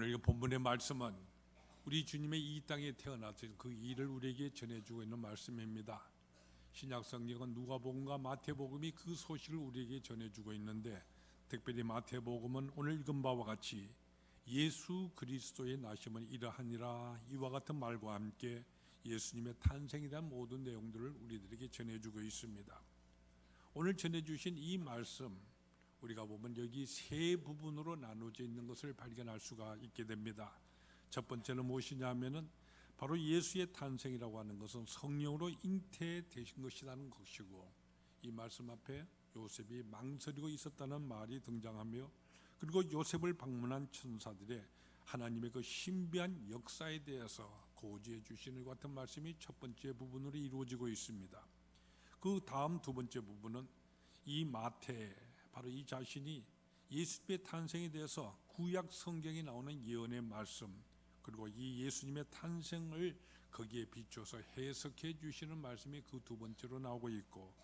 오늘 이 본문의 말씀은 우리 주님의 이 땅에 태어나신 그 일을 우리에게 전해주고 있는 말씀입니다. 신약 성경은 누가복음과 마태복음이 그 소식을 우리에게 전해주고 있는데, 특별히 마태복음은 오늘 읽은 바와 같이 예수 그리스도의 나심은 이러하니라 이와 같은 말과 함께 예수님의 탄생에 대한 모든 내용들을 우리들에게 전해주고 있습니다. 오늘 전해주신 이 말씀, 우리가 보면 여기 세 부분으로 나누어져 있는 것을 발견할 수가 있게 됩니다. 첫 번째는 무엇이냐 하면은 바로 예수의 탄생이라고 하는 것은 성령으로 잉태되신 것이라는 것이고, 이 말씀 앞에 요셉이 망설이고 있었다는 말이 등장하며, 그리고 요셉을 방문한 천사들의 하나님의 그 신비한 역사에 대해서 고지해 주시는 것 같은 말씀이 첫 번째 부분으로 이루어지고 있습니다. 그 다음 두 번째 부분은 이 마태, 바로 이 자신이 예수님의 탄생에 대해서 구약 성경에 나오는 예언의 말씀, 그리고 이 예수님의 탄생을 거기에 비춰서 해석해 주시는 말씀이 그 두 번째로 나오고 있고,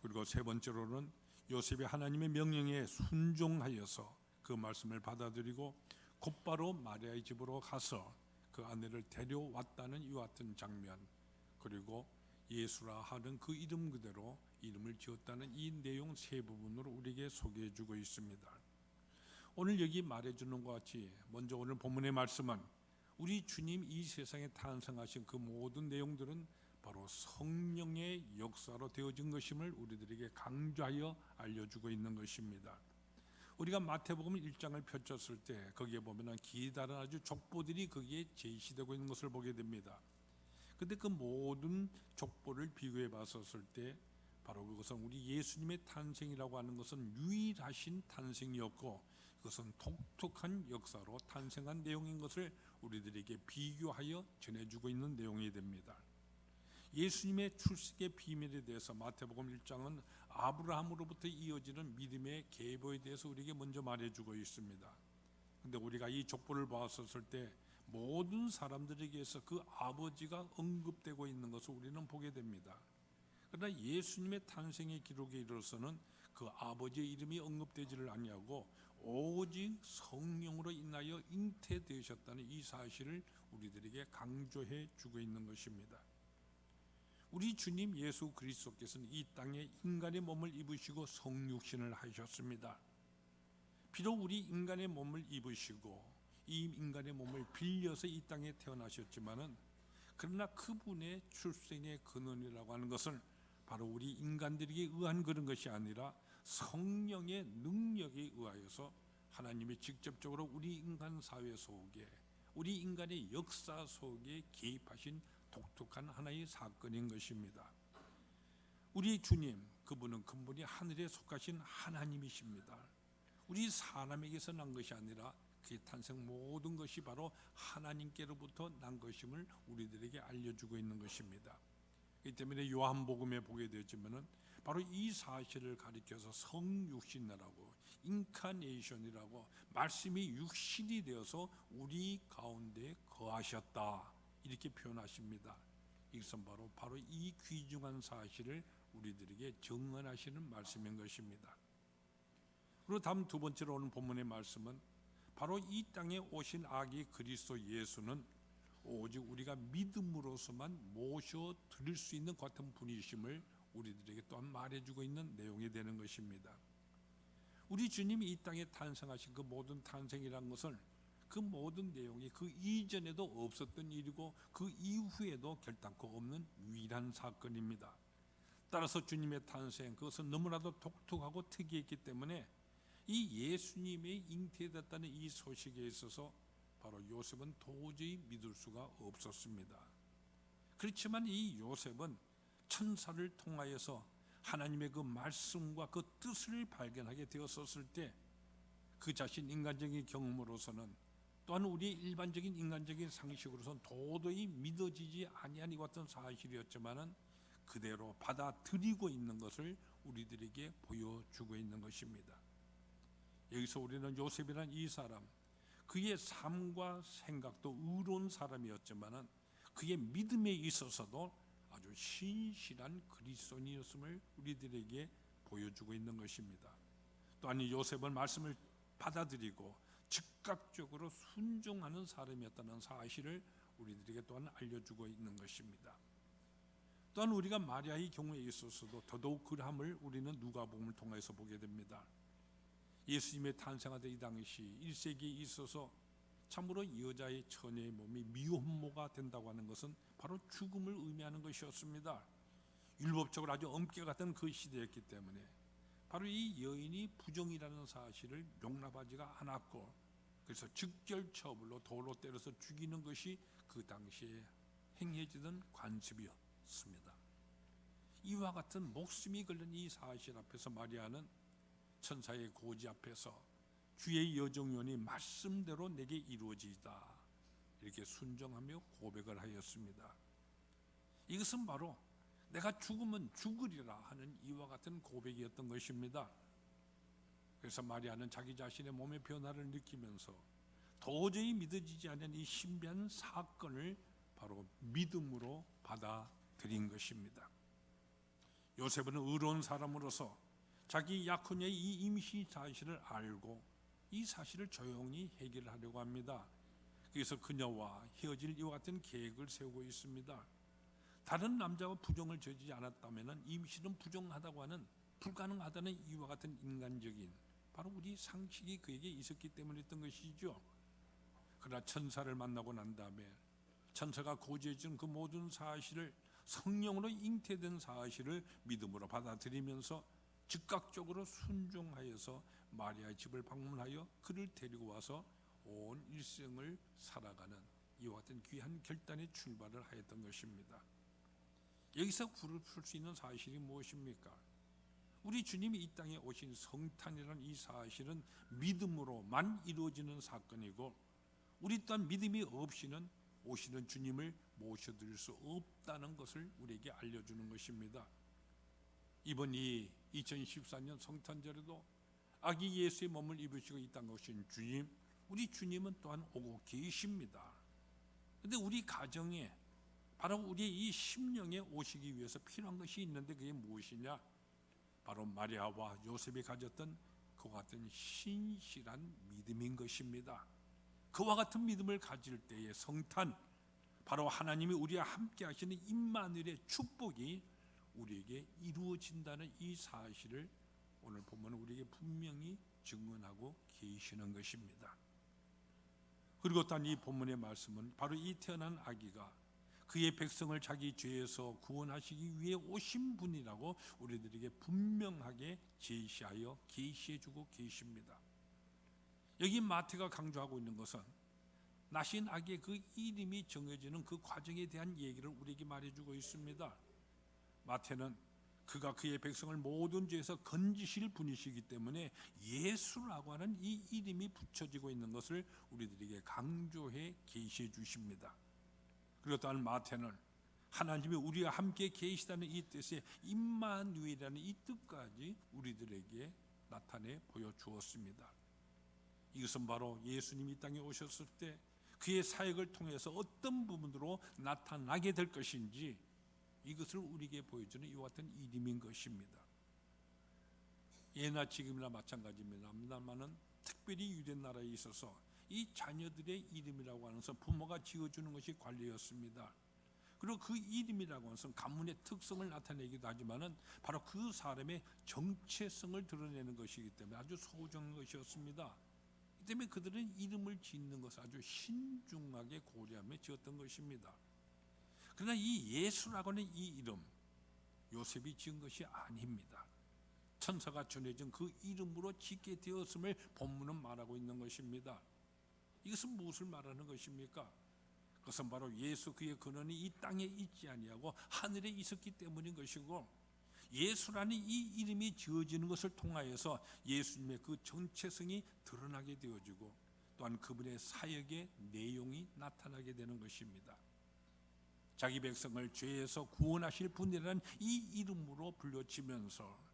그리고 세 번째로는 요셉이 하나님의 명령에 순종하여서 그 말씀을 받아들이고 곧바로 마리아의 집으로 가서 그 아내를 데려왔다는 이와 같은 장면, 그리고 예수라 하는 그 이름 그대로 이름을 지었다는 이 내용 세 부분으로 우리에게 소개해 주고 있습니다. 오늘 여기 말해주는 것 같이 먼저 오늘 본문의 말씀은 우리 주님 이 세상에 탄생하신 그 모든 내용들은 바로 성령의 역사로 되어진 것임을 우리들에게 강조하여 알려주고 있는 것입니다. 우리가 마태복음 1장을 펼쳤을 때 거기에 보면 기다란 아주 족보들이 거기에 제시되고 있는 것을 보게 됩니다. 그런데 그 모든 족보를 비교해 봤었을 때 바로 그것은 우리 예수님의 탄생이라고 하는 것은 유일하신 탄생이었고, 그것은 독특한 역사로 탄생한 내용인 것을 우리들에게 비교하여 전해주고 있는 내용이 됩니다. 예수님의 출생의 비밀에 대해서 마태복음 1장은 아브라함으로부터 이어지는 믿음의 계보에 대해서 우리에게 먼저 말해주고 있습니다. 그런데 우리가 이 족보를 봤었을 때 모든 사람들에게서 그 아버지가 언급되고 있는 것을 우리는 보게 됩니다. 그러나 예수님의 탄생의 기록에 이르러서는 그 아버지의 이름이 언급되지를 아니하고 오직 성령으로 인하여 잉태되셨다는 이 사실을 우리들에게 강조해 주고 있는 것입니다. 우리 주님 예수 그리스도께서는 이 땅에 인간의 몸을 입으시고 성육신을 하셨습니다. 비록 우리 인간의 몸을 입으시고 이 인간의 몸을 빌려서 이 땅에 태어나셨지만은, 그러나 그분의 출생의 근원이라고 하는 것은 바로 우리 인간들에게 의한 그런 것이 아니라 성령의 능력에 의하여서 하나님이 직접적으로 우리 인간 사회 속에, 우리 인간의 역사 속에 개입하신 독특한 하나의 사건인 것입니다. 우리 주님, 그분은 근본이 하늘에 속하신 하나님이십니다. 우리 사람에게서 난 것이 아니라 그의 탄생 모든 것이 바로 하나님께로부터 난 것임을 우리들에게 알려주고 있는 것입니다. 이 때문에 요한복음에 보게 되지만은 바로 이 사실을 가리켜서 성육신이라고, 인카네이션이라고, 말씀이 육신이 되어서 우리 가운데 거하셨다, 이렇게 표현하십니다. 이것은 바로 이 귀중한 사실을 우리들에게 증언하시는 말씀인 것입니다. 그리고 다음 두 번째로 오는 본문의 말씀은 바로 이 땅에 오신 아기 그리스도 예수는 오직 우리가 믿음으로서만 모셔 드릴 수 있는 같은 분이심을 우리들에게 또한 말해주고 있는 내용이 되는 것입니다. 우리 주님이 이 땅에 탄생하신 그 모든 탄생이라는 것은 그 모든 내용이 그 이전에도 없었던 일이고 그 이후에도 결단코 없는 유일한 사건입니다. 따라서 주님의 탄생, 그것은 너무나도 독특하고 특이했기 때문에 이 예수님이 잉태됐다는 이 소식에 있어서 바로 요셉은 도저히 믿을 수가 없었습니다. 그렇지만 이 요셉은 천사를 통하여서 하나님의 그 말씀과 그 뜻을 발견하게 되었었을 때 그 자신 인간적인 경험으로서는, 또한 우리의 일반적인 인간적인 상식으로서는 도저히 믿어지지 아니한 이 같은 사실이었지만은 그대로 받아들이고 있는 것을 우리들에게 보여주고 있는 것입니다. 여기서 우리는 요셉이라는 이 사람, 그의 삶과 생각도 의로운 사람이었지만은 그의 믿음에 있어서도 아주 신실한 그리스도인이었음을 우리들에게 보여주고 있는 것입니다. 또한 이 요셉은 말씀을 받아들이고 즉각적으로 순종하는 사람이었다는 사실을 우리들에게 또한 알려주고 있는 것입니다. 또한 우리가 마리아의 경우에 있어서도 더더욱 그러함을 우리는 누가복음을 통해서 보게 됩니다. 예수님의 탄생하던 이 당시 1세기에 있어서 참으로 여자의 처녀의 몸이 미혼모가 된다고 하는 것은 바로 죽음을 의미하는 것이었습니다. 율법적으로 아주 엄격했던 그 시대였기 때문에 바로 이 여인이 부정이라는 사실을 용납하지가 않았고, 그래서 즉결처벌로 돌로 때려서 죽이는 것이 그 당시에 행해지던 관습이었습니다. 이와 같은 목숨이 걸린 이 사실 앞에서 마리아는 천사의 고지 앞에서 주의 여정연이 말씀대로 내게 이루어지이다 이렇게 순종하며 고백을 하였습니다. 이것은 바로 내가 죽으면 죽으리라 하는 이와 같은 고백이었던 것입니다. 그래서 마리아는 자기 자신의 몸의 변화를 느끼면서 도저히 믿어지지 않는 이 신비한 사건을 바로 믿음으로 받아들인 것입니다. 요셉은 의로운 사람으로서 자기 약혼녀의 이 임신 사실을 알고 이 사실을 조용히 해결하려고 합니다. 그래서 그녀와 헤어질 이와 같은 계획을 세우고 있습니다. 다른 남자와 부정을 저지르지 않았다면 임신은 부정하다고 하는, 불가능하다는 이와 같은 인간적인 바로 우리 상식이 그에게 있었기 때문이었던 것이죠. 그러나 천사를 만나고 난 다음에 천사가 고지해준 그 모든 사실을, 성령으로 잉태된 사실을 믿음으로 받아들이면서 즉각적으로 순종하여서 마리아의 집을 방문하여 그를 데리고 와서 온 일생을 살아가는 이와 같은 귀한 결단의 출발을 하였던 것입니다. 여기서 풀 수 있는 사실이 무엇입니까? 우리 주님이 이 땅에 오신 성탄이라는 이 사실은 믿음으로만 이루어지는 사건이고, 우리 또한 믿음이 없이는 오시는 주님을 모셔드릴 수 없다는 것을 우리에게 알려주는 것입니다. 이번 이 2014년 성탄절에도 아기 예수의 몸을 입으시고 이 땅에 오신 주님, 우리 주님은 또한 오고 계십니다. 그런데 우리 가정에 바로 우리의 이 심령에 오시기 위해서 필요한 것이 있는데 그게 무엇이냐? 바로 마리아와 요셉이 가졌던 그와 같은 신실한 믿음인 것입니다. 그와 같은 믿음을 가질 때의 성탄, 바로 하나님이 우리와 함께 하시는 임마누엘의 축복이 우리에게 이루어진다는 이 사실을 오늘 본문은 우리에게 분명히 증언하고 계시는 것입니다. 그리고 또한 이 본문의 말씀은 바로 이 태어난 아기가 그의 백성을 자기 죄에서 구원하시기 위해 오신 분이라고 우리들에게 분명하게 제시하여 계시해주고 계십니다. 여기 마태가 강조하고 있는 것은 나신 아기의 그 이름이 정해지는 그 과정에 대한 얘기를 우리에게 말해주고 있습니다. 마태는 그가 그의 백성을 모든 죄에서 건지실 분이시기 때문에 예수라고 하는 이 이름이 붙여지고 있는 것을 우리들에게 강조해 계시해 주십니다. 그리고 또한 마태는 하나님이 우리와 함께 계시다는 이 뜻의 임마누엘이라는 이 뜻까지 우리들에게 나타내 보여주었습니다. 이것은 바로 예수님이 이 땅에 오셨을 때 그의 사역을 통해서 어떤 부분으로 나타나게 될 것인지 이것을 우리에게 보여주는 이와 같은 이름인 것입니다. 예나 지금이나 마찬가지입니다만은 특별히 유대 나라에 있어서 이 자녀들의 이름이라고 하는 것은 부모가 지어주는 것이 관례였습니다. 그리고 그 이름이라고 하는 것은 가문의 특성을 나타내기도 하지만은 바로 그 사람의 정체성을 드러내는 것이기 때문에 아주 소중한 것이었습니다. 이 때문에 그들은 이름을 짓는 것을 아주 신중하게 고려하며 지었던 것입니다. 그러나 이 예수라고 하는 이 이름, 요셉이 지은 것이 아닙니다. 천사가 전해진 그 이름으로 짓게 되었음을 본문은 말하고 있는 것입니다. 이것은 무엇을 말하는 것입니까? 그것은 바로 예수 그의 근원이 이 땅에 있지 아니하고 하늘에 있었기 때문인 것이고, 예수라는 이 이름이 지어지는 것을 통하여서 예수님의 그 정체성이 드러나게 되어지고 또한 그분의 사역의 내용이 나타나게 되는 것입니다. 자기 백성을 죄에서 구원하실 분이라는 이 이름으로 불려지면서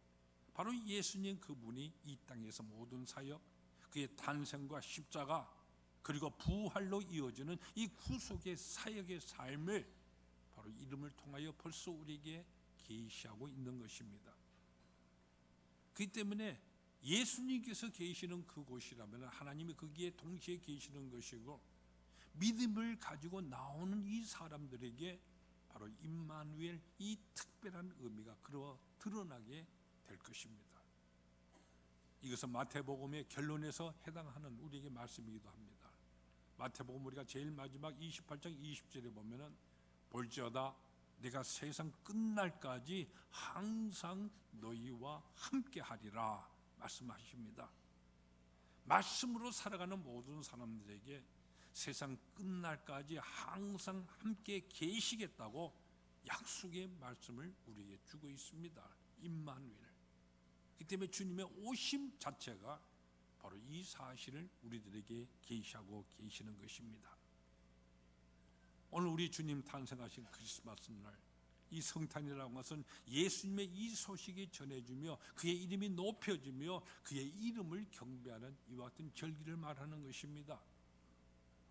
바로 예수님 그분이 이 땅에서 모든 사역, 그의 탄생과 십자가 그리고 부활로 이어지는 이 구속의 사역의 삶을 바로 이름을 통하여 벌써 우리에게 계시하고 있는 것입니다. 그렇기 때문에 예수님께서 계시는 그곳이라면 하나님이 거기에 동시에 계시는 것이고, 믿음을 가지고 나오는 이 사람들에게 바로 임마누엘, 이 특별한 의미가 드러나게 될 것입니다. 이것은 마태복음의 결론에서 해당하는 우리에게 말씀이기도 합니다. 마태복음 우리가 제일 마지막 28장 20절에 보면은 볼지어다 내가 세상 끝날까지 항상 너희와 함께 하리라 말씀하십니다. 말씀으로 살아가는 모든 사람들에게 세상 끝날까지 항상 함께 계시겠다고 약속의 말씀을 우리에게 주고 있습니다. 임마누엘. 그 때문에 주님의 오심 자체가 바로 이 사실을 우리들에게 계시하고 계시는 것입니다. 오늘 우리 주님 탄생하신 크리스마스 날, 이 성탄이라는 것은 예수님의 이 소식이 전해지며 그의 이름이 높여지며 그의 이름을 경배하는 이와 같은 절기를 말하는 것입니다.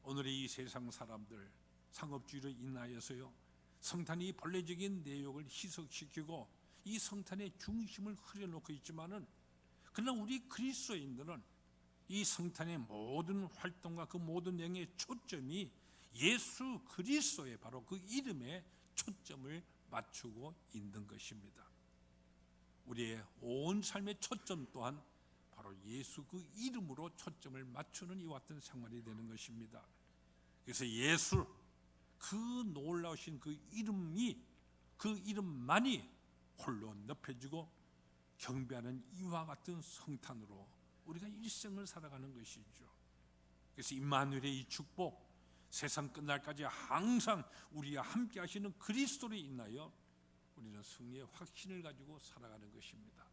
오늘의 이 세상 사람들, 상업주의로 인하여서요, 성탄이 본래적인 내용을 희석시키고 이 성탄의 중심을 흐려놓고 있지만은, 그러나 우리 그리스도인들은 이 성탄의 모든 활동과 그 모든 내용의 초점이 예수 그리스도의 바로 그 이름에 초점을 맞추고 있는 것입니다. 우리의 온 삶의 초점 또한 바로 예수 그 이름으로 초점을 맞추는 이와 같은 생활이 되는 것입니다. 그래서 예수, 그 놀라우신 그 이름이, 그 이름만이 홀로 높여지고 경배하는 이와 같은 성탄으로 우리가 일생을 살아가는 것이죠. 그래서 임마누엘의 이 축복, 세상 끝날까지 항상 우리와 함께 하시는 그리스도로 인하여 우리는 승리의 확신을 가지고 살아가는 것입니다.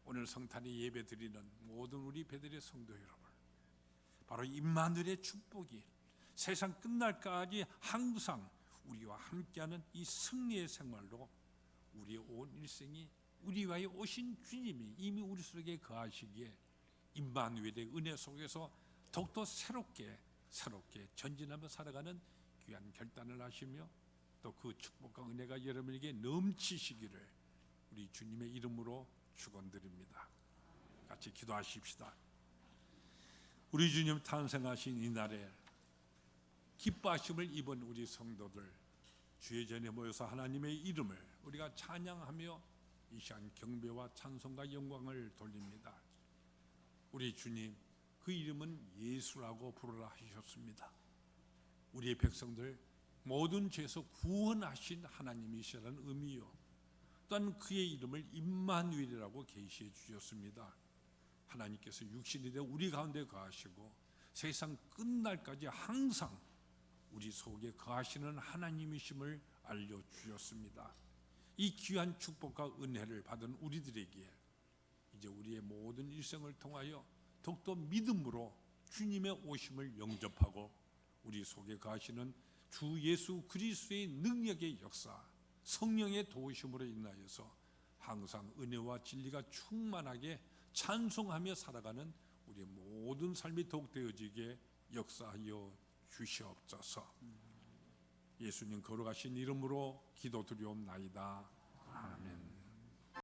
오늘 성탄에 예배 드리는 모든 우리 배들의 성도 여러분, 바로 임마누엘의 축복이 세상 끝날까지 항상 우리와 함께하는 이 승리의 생활로 우리의 온 일생이 우리와의 오신 주님이 이미 우리 속에 거하시기에 임마누엘의 은혜 속에서 더욱더 새롭게 전진하며 살아가는 귀한 결단을 하시며 또 그 축복과 은혜가 여러분에게 넘치시기를 우리 주님의 이름으로 축원드립니다. 같이 기도하십시다. 우리 주님 탄생하신 이 날에 기뻐하심을 입은 우리 성도들, 주의 전에 모여서 하나님의 이름을 우리가 찬양하며 이 시간 경배와 찬송과 영광을 돌립니다. 우리 주님, 그 이름은 예수라고 부르라 하셨습니다. 우리의 백성들 모든 죄에서 구원하신 하나님이시라는 의미요, 또한 그의 이름을 임마누엘이라고 계시해 주셨습니다. 하나님께서 육신이 되어 우리 가운데 거하시고 세상 끝날까지 항상 우리 속에 거하시는 하나님이심을 알려주셨습니다. 이 귀한 축복과 은혜를 받은 우리들에게 이제 우리의 모든 일생을 통하여 더욱더 믿음으로 주님의 오심을 영접하고 우리 속에 거하시는 주 예수 그리스도의 능력의 역사, 성령의 도우심으로 인하여서 항상 은혜와 진리가 충만하게 찬송하며 살아가는 우리의 모든 삶이 더욱 되어지게 역사하여 주시옵소서. 예수님 거룩하신 이름으로 기도드리옵나이다. 아멘.